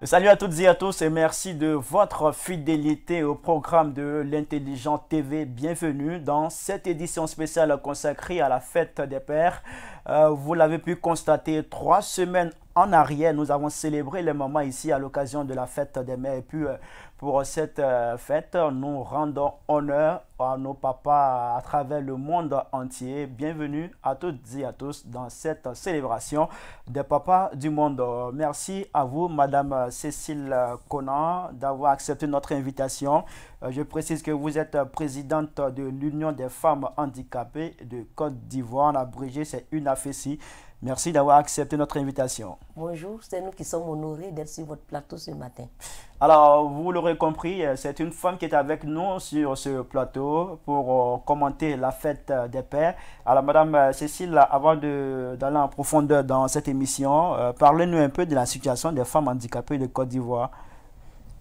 Salut à toutes et à tous et merci de votre fidélité au programme de l'Intelligent TV. Bienvenue dans cette édition spéciale consacrée à la fête des pères. Vous l'avez pu constater, 3 semaines en arrière, nous avons célébré les mamans ici à l'occasion de la fête des mères. Et puis, pour cette fête, nous rendons honneur à nos papas à travers le monde entier. Bienvenue à toutes et à tous dans cette célébration des papas du monde. Merci à vous, Madame Cécile Conan, d'avoir accepté notre invitation. Je précise que vous êtes présidente de l'Union des femmes handicapées de Côte d'Ivoire. En abrégé, c'est UNAFESI. Merci d'avoir accepté notre invitation. Bonjour, c'est nous qui sommes honorés d'être sur votre plateau ce matin. Alors, vous l'aurez compris, c'est une femme qui est avec nous sur ce plateau pour commenter la fête des pères. Alors, Madame Cécile, avant d'aller en profondeur dans cette émission, parlez-nous un peu de la situation des femmes handicapées de Côte d'Ivoire.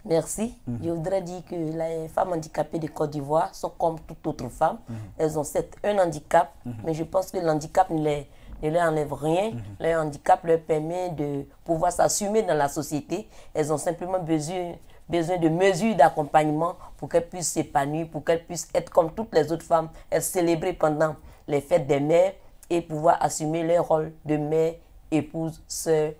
Merci. Je voudrais dire que les femmes handicapées de Côte d'Ivoire sont comme toute autre femme. Elles ont un handicap, mais je pense que l'handicap ne leur enlève rien. Leur handicap leur permet de pouvoir s'assumer dans la société. Elles ont simplement besoin de mesures d'accompagnement pour qu'elles puissent s'épanouir, pour qu'elles puissent être comme toutes les autres femmes, être célébrées pendant les fêtes des mères et pouvoir assumer leur rôle de mère, épouse, sœur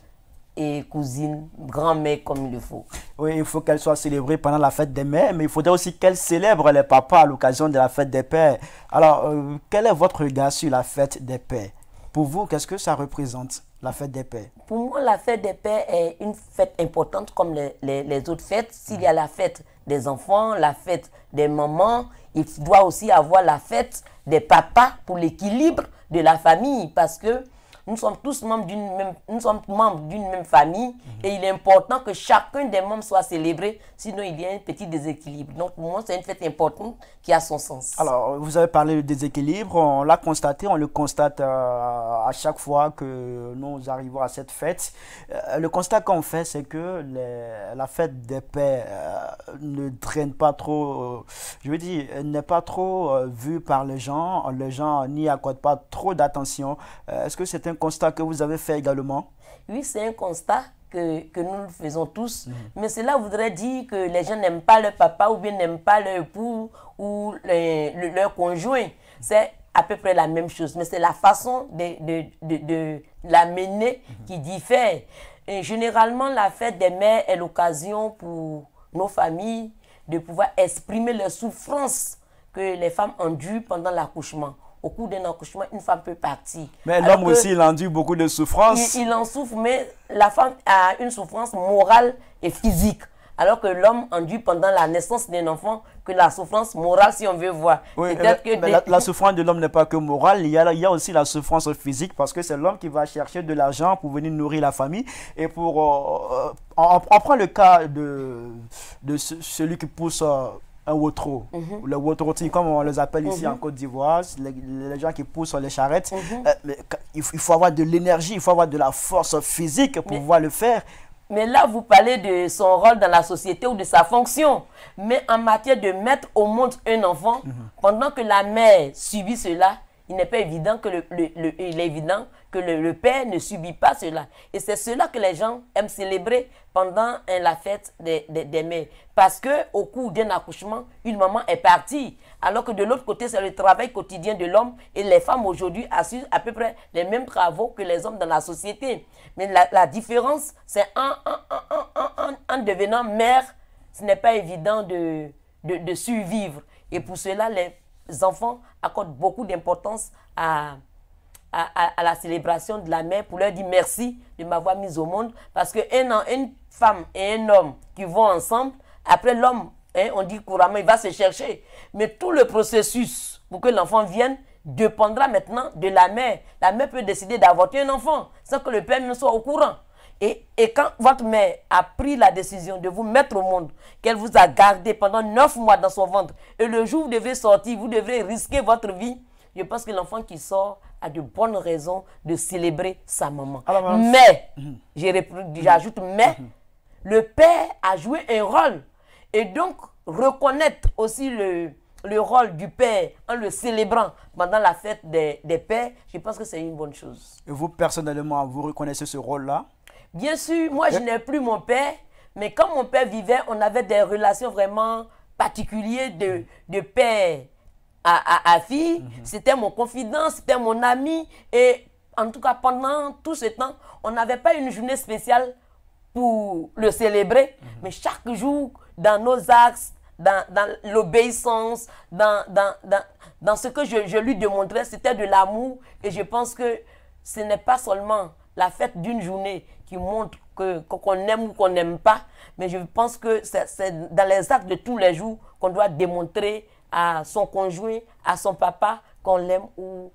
et cousine, grand-mère comme il le faut. Oui, il faut qu'elles soient célébrées pendant la fête des mères, mais il faudrait aussi qu'elles célèbrent les papas à l'occasion de la fête des pères. Alors, quel est votre regard sur la fête des pères? Pour vous, qu'est-ce que ça représente, la fête des pères? Pour moi, la fête des pères est une fête importante comme les autres fêtes. S'il y a la fête des enfants, la fête des mamans, il doit aussi avoir la fête des papas pour l'équilibre de la famille. Parce que nous sommes tous membres d'une même famille et il est important que chacun des membres soit célébré, sinon il y a un petit déséquilibre. Donc pour moi, c'est une fête importante qui a son sens. Alors, vous avez parlé de déséquilibre, on l'a constaté, on le constate à chaque fois que nous arrivons à cette fête. Le constat qu'on fait, c'est que la fête des pères ne traîne pas trop, je veux dire, n'est pas trop vue par les gens n'y accordent pas trop d'attention. Est-ce que c'est un constat que vous avez fait également? Oui, c'est un constat que nous faisons tous. Mais cela voudrait dire que les gens n'aiment pas leur papa ou bien n'aiment pas leur époux ou leur conjoint. C'est à peu près la même chose. Mais c'est la façon de la mener qui diffère. Et généralement, la fête des mères est l'occasion pour nos familles de pouvoir exprimer les souffrances que les femmes endurent pendant l'accouchement. Au cours d'un accouchement, une femme peut partir. Mais l'homme aussi, il endure beaucoup de souffrances. Il en souffre, mais la femme a une souffrance morale et physique. Alors que l'homme endure pendant la naissance d'un enfant que la souffrance morale, si on veut voir. Oui, mais la souffrance de l'homme n'est pas que morale, il y a aussi la souffrance physique parce que c'est l'homme qui va chercher de l'argent pour venir nourrir la famille. Et pour on prend le cas de celui qui pousse un wotro, le wotroti comme on les appelle ici en Côte d'Ivoire, les gens qui poussent les charrettes. Il faut avoir de l'énergie, il faut avoir de la force physique pour pouvoir le faire. Mais là, vous parlez de son rôle dans la société ou de sa fonction. Mais en matière de mettre au monde un enfant, pendant que la mère subit cela, il n'est pas évident que le père ne subit pas cela. Et c'est cela que les gens aiment célébrer pendant la fête des mères. Parce qu'au cours d'un accouchement, une maman est partie. Alors que de l'autre côté, c'est le travail quotidien de l'homme. Et les femmes aujourd'hui assurent à peu près les mêmes travaux que les hommes dans la société. Mais la différence, c'est en devenant mère, ce n'est pas évident de survivre. Et pour cela, les enfants accordent beaucoup d'importance à la célébration de la mère pour leur dire merci de m'avoir mise au monde. Parce qu'une femme et un homme qui vont ensemble, après l'homme, on dit couramment, il va se chercher. Mais tout le processus pour que l'enfant vienne dépendra maintenant de la mère. La mère peut décider d'avorter un enfant sans que le père ne soit au courant. Et quand votre mère a pris la décision de vous mettre au monde, qu'elle vous a gardé pendant 9 mois dans son ventre, et le jour où vous devez sortir, vous devrez risquer votre vie, je pense que l'enfant qui sort a de bonnes raisons de célébrer sa maman. Alors, mais, j'ajoute mais, le père a joué un rôle. Et donc, reconnaître aussi le rôle du père en le célébrant pendant la fête des pères, je pense que c'est une bonne chose. Et vous, personnellement, vous reconnaissez ce rôle-là? Bien sûr, moi je n'ai plus mon père, mais quand mon père vivait, on avait des relations vraiment particulières de père à fille. C'était mon confident, c'était mon ami. Et en tout cas, pendant tout ce temps, on n'avait pas une journée spéciale pour le célébrer. Mais chaque jour, dans nos axes, dans l'obéissance, dans ce que je lui démontrais, c'était de l'amour. Et je pense que ce n'est pas seulement la fête d'une journée qui montre qu'on aime ou qu'on n'aime pas, mais je pense que c'est dans les actes de tous les jours qu'on doit démontrer à son conjoint, à son papa, qu'on l'aime ou...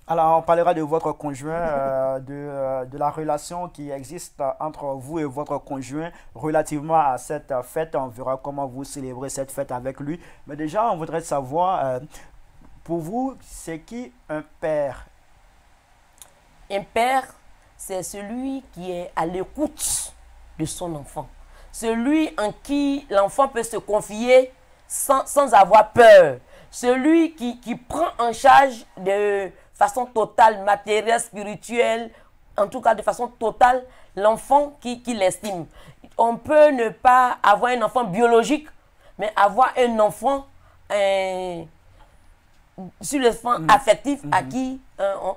Alors, on parlera de votre conjoint, de la relation qui existe entre vous et votre conjoint relativement à cette fête. On verra comment vous célébrez cette fête avec lui. Mais déjà, on voudrait savoir, pour vous, c'est qui un père? Un père, c'est celui qui est à l'écoute de son enfant. Celui en qui l'enfant peut se confier sans avoir peur. Celui qui prend en charge de façon totale, matérielle, spirituelle, en tout cas de façon totale, l'enfant qui l'estime. On peut ne pas avoir un enfant biologique, mais avoir un enfant sur le plan affectif à qui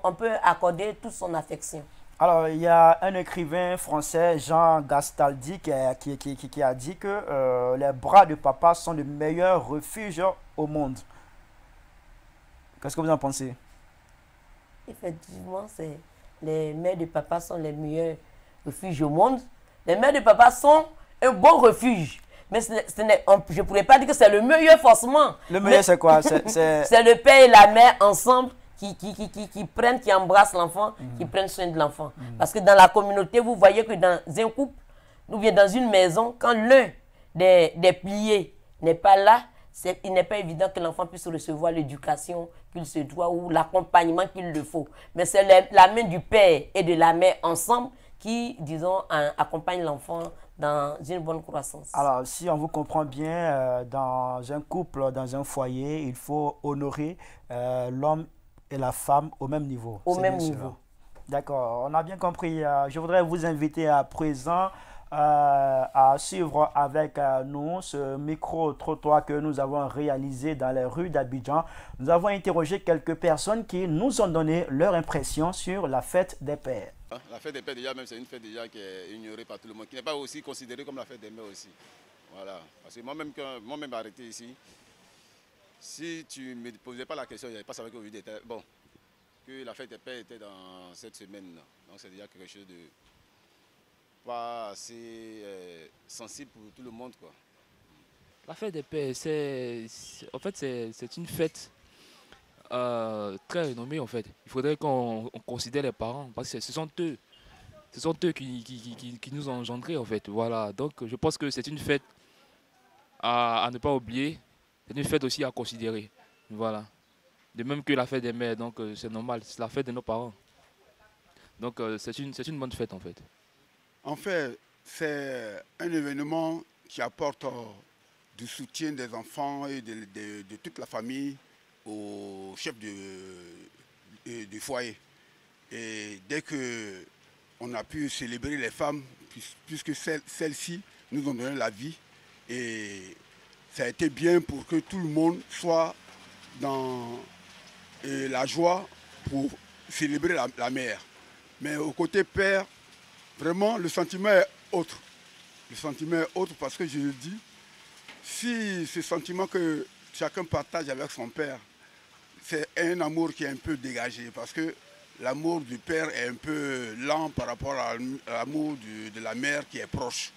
on peut accorder toute son affection. Alors, il y a un écrivain français, Jean Gastaldi, qui a dit que les bras de papa sont le meilleur refuge au monde. Qu'est-ce que vous en pensez? Effectivement, les mères de papa sont les meilleurs refuges au monde. Les mères de papa sont un bon refuge. Mais je ne pourrais pas dire que c'est le meilleur forcément. Le meilleur, c'est quoi? C'est le père et la mère ensemble qui prennent, qui embrassent l'enfant, qui prennent soin de l'enfant. Parce que dans la communauté, vous voyez que dans un couple, ou bien dans une maison, quand l'un des piliers n'est pas là, il n'est pas évident que l'enfant puisse recevoir l'éducation qu'il se doit ou l'accompagnement qu'il le faut. Mais c'est la main du père et de la mère ensemble qui, disons, accompagne l'enfant dans une bonne croissance. Alors, si on vous comprend bien, dans un couple, dans un foyer, il faut honorer l'homme et la femme au même niveau. Au même niveau. D'accord, on a bien compris. Je voudrais vous inviter à présent à suivre avec nous ce micro-trottoir que nous avons réalisé dans les rues d'Abidjan. Nous avons interrogé quelques personnes qui nous ont donné leur impression sur la fête des pères. La fête des pères, déjà, même c'est une fête déjà qui est ignorée par tout le monde, qui n'est pas aussi considérée comme la fête des mères aussi. Voilà. Parce que moi-même arrêté ici, si tu ne me posais pas la question, je n'avais pas savoir qu'aujourd'hui était bon, que la fête des pères était dans cette semaine-là. Donc c'est déjà quelque chose de pas assez sensible pour tout le monde, quoi. La fête des pères, en fait, c'est une fête très renommée, en fait. Il faudrait qu'on considère les parents, parce que ce sont eux qui nous ont engendrés, en fait. Voilà, donc je pense que c'est une fête à ne pas oublier, c'est une fête aussi à considérer. Voilà. De même que la fête des mères, donc c'est normal, c'est la fête de nos parents. Donc c'est une bonne fête, en fait. En fait, c'est un événement qui apporte du soutien des enfants et de toute la famille au chef du foyer. Et dès qu'on a pu célébrer les femmes, puisque celles-ci nous ont donné la vie, et ça a été bien pour que tout le monde soit dans la joie pour célébrer la mère. Mais au côté père, vraiment, le sentiment est autre. Le sentiment est autre parce que je le dis, si ce sentiment que chacun partage avec son père, c'est un amour qui est un peu dégagé parce que l'amour du père est un peu lent par rapport à l'amour de la mère qui est proche.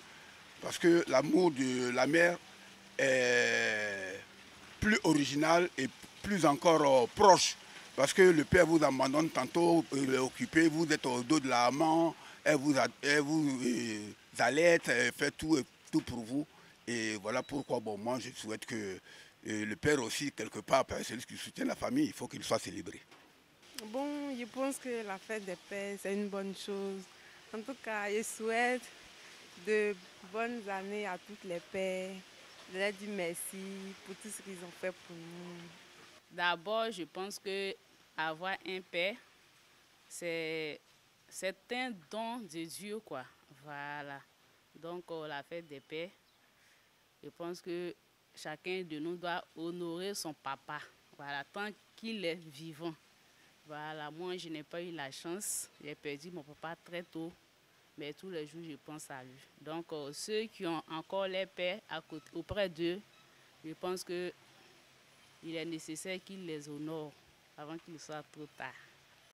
Parce que l'amour de la mère est plus original et plus encore proche. Parce que le père vous abandonne tantôt, il est occupé, vous êtes au dos de la maman, elle vous allaite, elle fait tout pour vous. Et voilà pourquoi moi je souhaite que le père aussi, quelque part, c'est celui qui soutient la famille, il faut qu'il soit célébré. Bon, je pense que la fête des pères, c'est une bonne chose. En tout cas, je souhaite de bonnes années à tous les pères Je leur dis merci pour tout ce qu'ils ont fait pour nous. D'abord, je pense que avoir un père, c'est un don de Dieu, quoi. Voilà. Donc, la fête des pères, je pense que chacun de nous doit honorer son papa. Voilà, tant qu'il est vivant. Voilà, moi, je n'ai pas eu la chance. J'ai perdu mon papa très tôt. Mais tous les jours, je pense à lui. Donc, ceux qui ont encore les pères auprès d'eux, je pense qu'il est nécessaire qu'ils les honorent avant qu'il soit trop tard.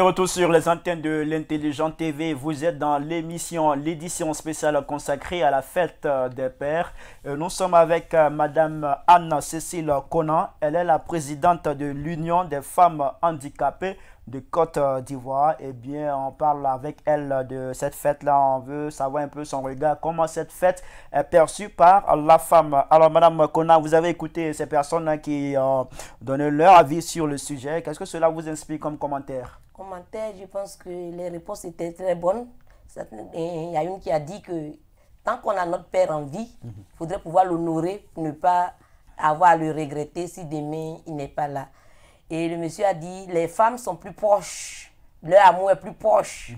Retour sur les antennes de l'Intelligent TV, vous êtes dans l'édition spéciale consacrée à la fête des pères. Nous sommes avec Madame Anne-Cécile Conan. Elle est la présidente de l'Union des femmes handicapées de Côte d'Ivoire. Eh bien, on parle avec elle de cette fête-là. On veut savoir un peu son regard, comment cette fête est perçue par la femme. Alors, Madame Conan, vous avez écouté ces personnes qui ont donné leur avis sur le sujet. Qu'est-ce que cela vous inspire comme commentaire? Commentaire, je pense que les réponses étaient très bonnes. Il y a une qui a dit que tant qu'on a notre père en vie, il faudrait pouvoir l'honorer pour ne pas avoir à le regretter si demain il n'est pas là. Et le monsieur a dit les femmes sont plus proches, leur amour est plus proche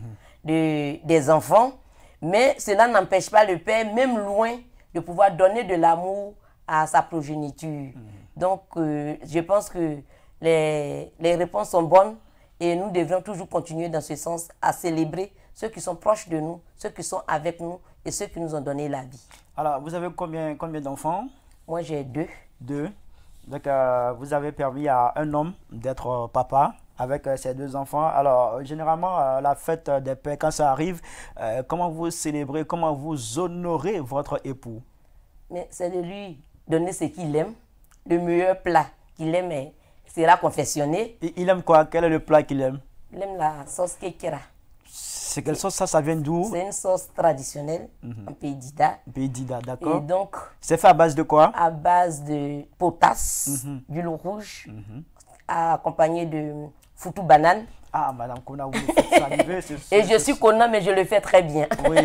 des enfants, mais cela n'empêche pas le père, même loin, de pouvoir donner de l'amour à sa progéniture. Donc, je pense que les réponses sont bonnes. Et nous devrions toujours continuer dans ce sens à célébrer ceux qui sont proches de nous, ceux qui sont avec nous et ceux qui nous ont donné la vie. Alors, vous avez combien d'enfants? Moi, j'ai 2. 2. Donc, vous avez permis à un homme d'être papa avec ses 2 enfants. Alors, généralement, la fête des pères, quand ça arrive, comment vous célébrez, comment vous honorez votre époux? Mais c'est de lui donner ce qu'il aime, le meilleur plat qu'il aime. Sera confectionné. Et il aime quoi? Quel est le plat qu'il aime? Il aime la sauce kekera. C'est quelle sauce ça vient d'où? C'est une sauce traditionnelle en pays d'Ida. Pays d'Ida, d'accord. Et donc, c'est fait à base de quoi? À base de potasse, d'huile rouge, accompagné de foutou banane. Ah, Madame Kona, vous me faites saliver. Et je suis Kona, mais je le fais très bien. Oui.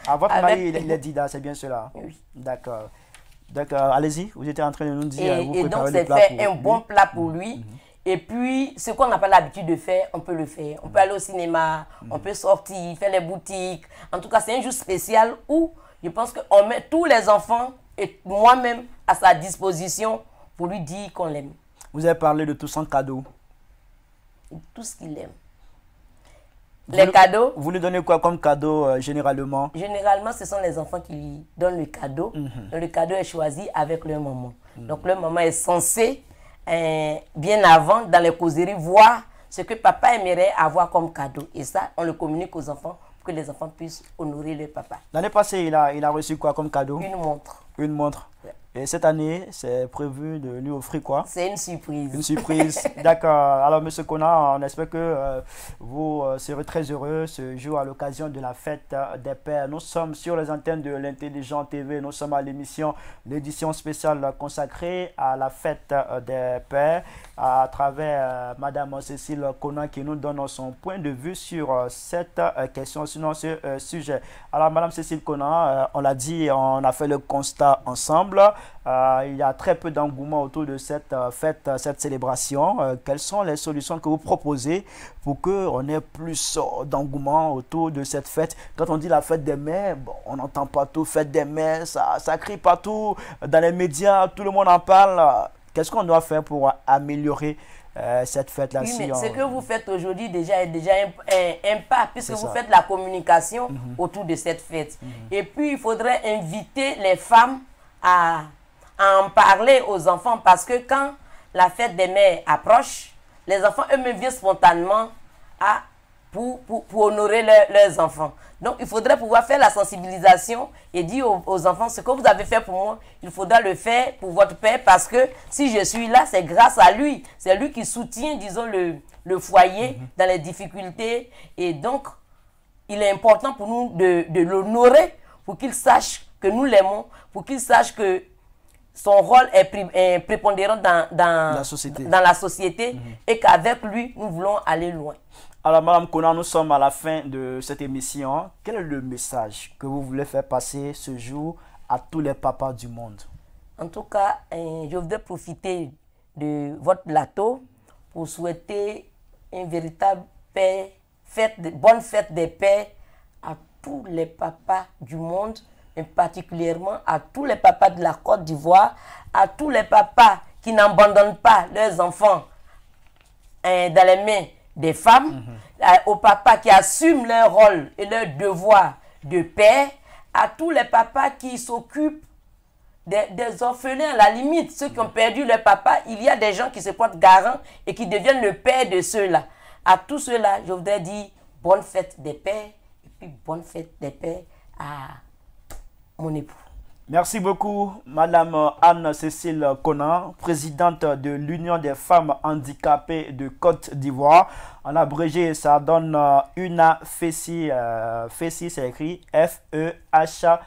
Ah, votre mari, il est d'Ida, c'est bien cela? Oui. D'accord. D'accord, allez-y, vous étiez en train de nous dire. Et donc, c'est fait un bon plat pour lui. Et puis, ce qu'on n'a pas l'habitude de faire, on peut le faire. On peut aller au cinéma, on peut sortir, faire les boutiques. En tout cas, c'est un jour spécial où je pense qu'on met tous les enfants et moi-même à sa disposition pour lui dire qu'on l'aime. Vous avez parlé de tout son cadeau. Tout ce qu'il aime. Les cadeaux. Vous lui donnez quoi comme cadeau généralement? Généralement, ce sont les enfants qui lui donnent le cadeau. Le cadeau est choisi avec leur maman. Donc, leur maman est censée, bien avant, dans les causeries, voir ce que papa aimerait avoir comme cadeau. Et ça, on le communique aux enfants pour que les enfants puissent honorer leur papa. L'année passée, il a reçu quoi comme cadeau? Une montre. Une montre. Ouais. Et cette année, c'est prévu de lui offrir quoi? C'est une surprise. Une surprise. D'accord. Alors, M. Kona, on espère que vous serez très heureux ce jour à l'occasion de la fête des pères. Nous sommes sur les antennes de l'Intelligent TV. Nous sommes à l'édition spéciale consacrée à la fête des pères à travers Madame Cécile Kona qui nous donne son point de vue sur cette question, sinon ce sujet. Alors, Madame Cécile Kona, on l'a dit, on a fait le constat ensemble. Il y a très peu d'engouement autour de cette fête, cette célébration. Quelles sont les solutions que vous proposez pour qu'on ait plus d'engouement autour de cette fête? Quand on dit la fête des mères, bon, on n'entend pas tout, fête des mères, ça crie partout, dans les médias, tout le monde en parle. Qu'est-ce qu'on doit faire pour améliorer cette fête-là? Oui, mais ce que vous faites aujourd'hui déjà est déjà un pas, puisque vous faites la communication autour de cette fête. Et puis, il faudrait inviter les femmes à en parler aux enfants, parce que quand la fête des mères approche, les enfants eux-mêmes viennent spontanément pour honorer leurs enfants. Donc, il faudrait pouvoir faire la sensibilisation et dire aux enfants, ce que vous avez fait pour moi, il faudra le faire pour votre père, parce que si je suis là, c'est grâce à lui. C'est lui qui soutient, disons, le foyer dans les difficultés. Et donc, il est important pour nous de l'honorer, pour qu'il sache que nous l'aimons, pour qu'il sache que son rôle est prépondérant dans la société et qu'avec lui, nous voulons aller loin. Alors, Mme Kona, nous sommes à la fin de cette émission. Quel est le message que vous voulez faire passer ce jour à tous les papas du monde? En tout cas, je voudrais profiter de votre plateau pour souhaiter une véritable paix, bonne fête des pères à tous les papas du monde, et particulièrement à tous les papas de la Côte d'Ivoire, à tous les papas qui n'abandonnent pas leurs enfants dans les mains des femmes, aux papas qui assument leur rôle et leur devoir de père, à tous les papas qui s'occupent des orphelins, à la limite, ceux qui ont perdu leur papa. Il y a des gens qui se portent garant et qui deviennent le père de ceux-là. À tous ceux-là, je voudrais dire bonne fête des pères et puis bonne fête des pères à mon époux. Merci beaucoup, Madame Anne-Cécile Conan, présidente de l'Union des femmes handicapées de Côte d'Ivoire. En abrégé, ça donne UNA FECI. FECI, c'est écrit F-E-H-C-I.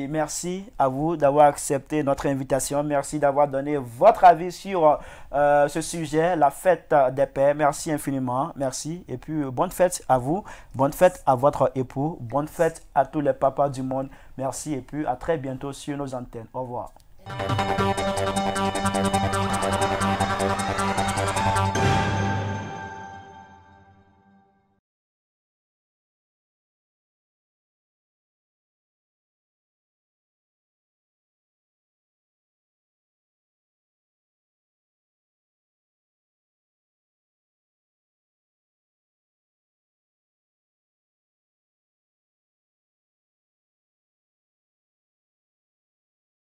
Merci à vous d'avoir accepté notre invitation. Merci d'avoir donné votre avis sur ce sujet, la fête des pères. Merci infiniment. Merci. Et puis, bonne fête à vous. Bonne fête à votre époux. Bonne fête à tous les papas du monde. Merci et puis à très bientôt sur nos antennes. Au revoir.